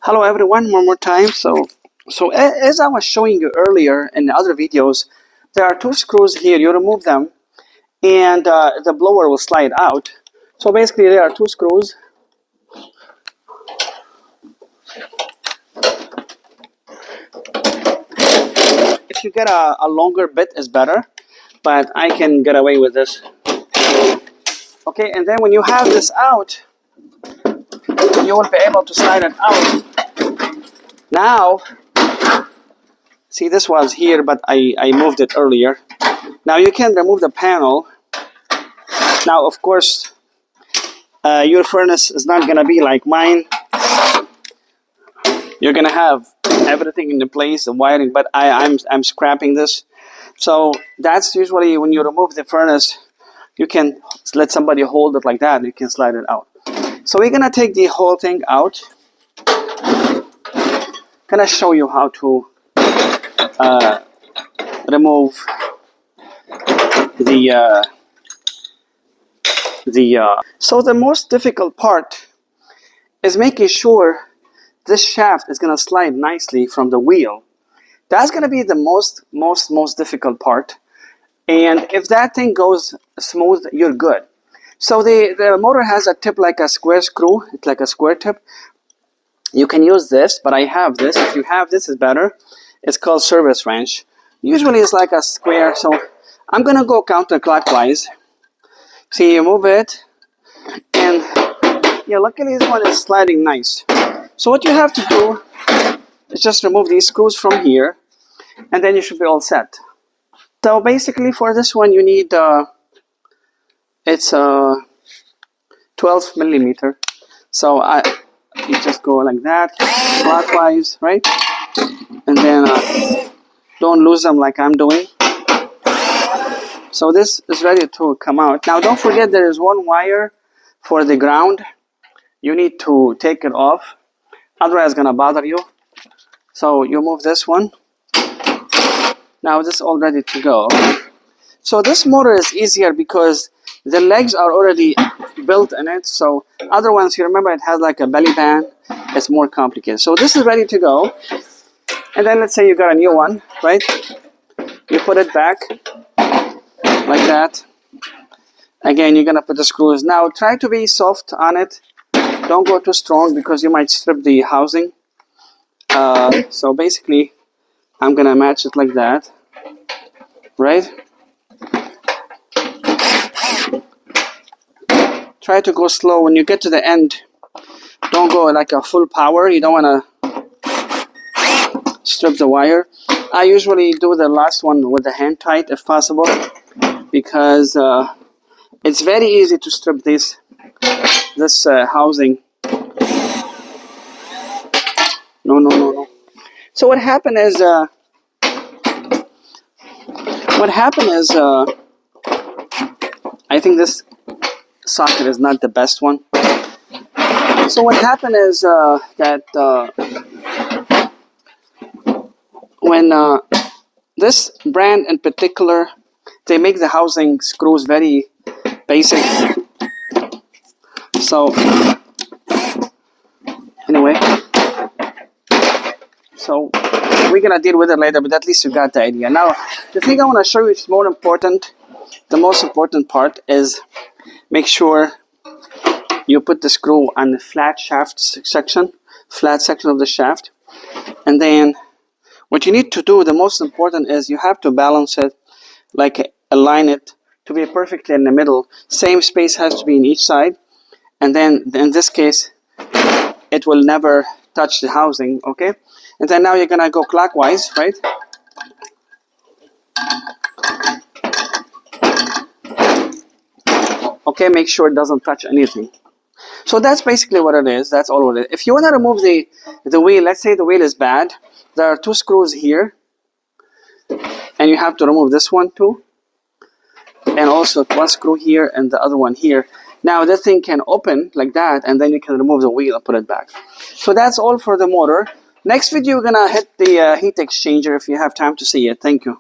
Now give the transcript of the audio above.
Hello everyone, one more time. So as I was showing you earlier in the other videos, there are two screws here. You remove them and the blower will slide out. So basically there are two screws. If you get a longer bit is better, but I can get away with this. Okay, and then when you have this out, you will be able to slide it out. Now, see, this was here, but I moved it earlier. Now you can remove the panel. Now, of course, your furnace is not going to be like mine. You're going to have everything in the place, the wiring, but I'm scrapping this. So that's usually when you remove the furnace, you can let somebody hold it like that, and you can slide it out. So we're going to take the whole thing out. I'm going to show you how to remove so the most difficult part is making sure this shaft is going to slide nicely from the wheel. That's going to be the most difficult part. And if that thing goes smooth, you're good. So the motor has a tip like a square screw. It's like a square tip. You can use this, but I have this. If you have this, it's better. It's called service wrench. Usually it's like a square. So I'm going to go counterclockwise. See, you move it. And yeah, luckily this one is sliding nice. So what you have to do is just remove these screws from here. And then you should be all set. So basically for this one you need, it's 12 millimeter. So you just go like that, clockwise, right? And then don't lose them like I'm doing. So this is ready to come out. Now don't forget there is one wire for the ground. You need to take it off, otherwise it's gonna bother you. So you move this one. Now this is all ready to go. So this motor is easier because the legs are already built in it. So other ones, you remember, it has like a belly band. It's more complicated. So this is ready to go. And then let's say you got a new one, right? You put it back like that. Again, you're gonna put the screws. Now try to be soft on it. Don't go too strong because you might strip the housing. So basically, I'm gonna match it like that, right? Try to go slow. When you get to the end, don't go like a full power. You don't want to strip the wire. I usually do the last one with the hand tight if possible, because it's very easy to strip this housing. No. So what happened is I think this socket is not the best one. So what happened is that when this brand in particular, they make the housing screws very basic. So anyway, so we're gonna deal with it later, but at least you got the idea. Now the thing I want to show you is more important. The most important part is make sure you put the screw on the flat section of the shaft. And then what you need to do, the most important, is you have to balance it, like align it to be perfectly in the middle. Same space has to be in each side. And then in this case, it will never touch the housing, okay? And then now you're gonna go clockwise, right? Okay, make sure it doesn't touch anything. So that's basically what it is. That's all it is. If you want to remove the wheel, let's say the wheel is bad, there are two screws here, and you have to remove this one too, and also one screw here and the other one here. Now this thing can open like that, and then you can remove the wheel and put it back. So that's all for the motor. Next video, we're gonna hit the heat exchanger if you have time to see it. Thank you.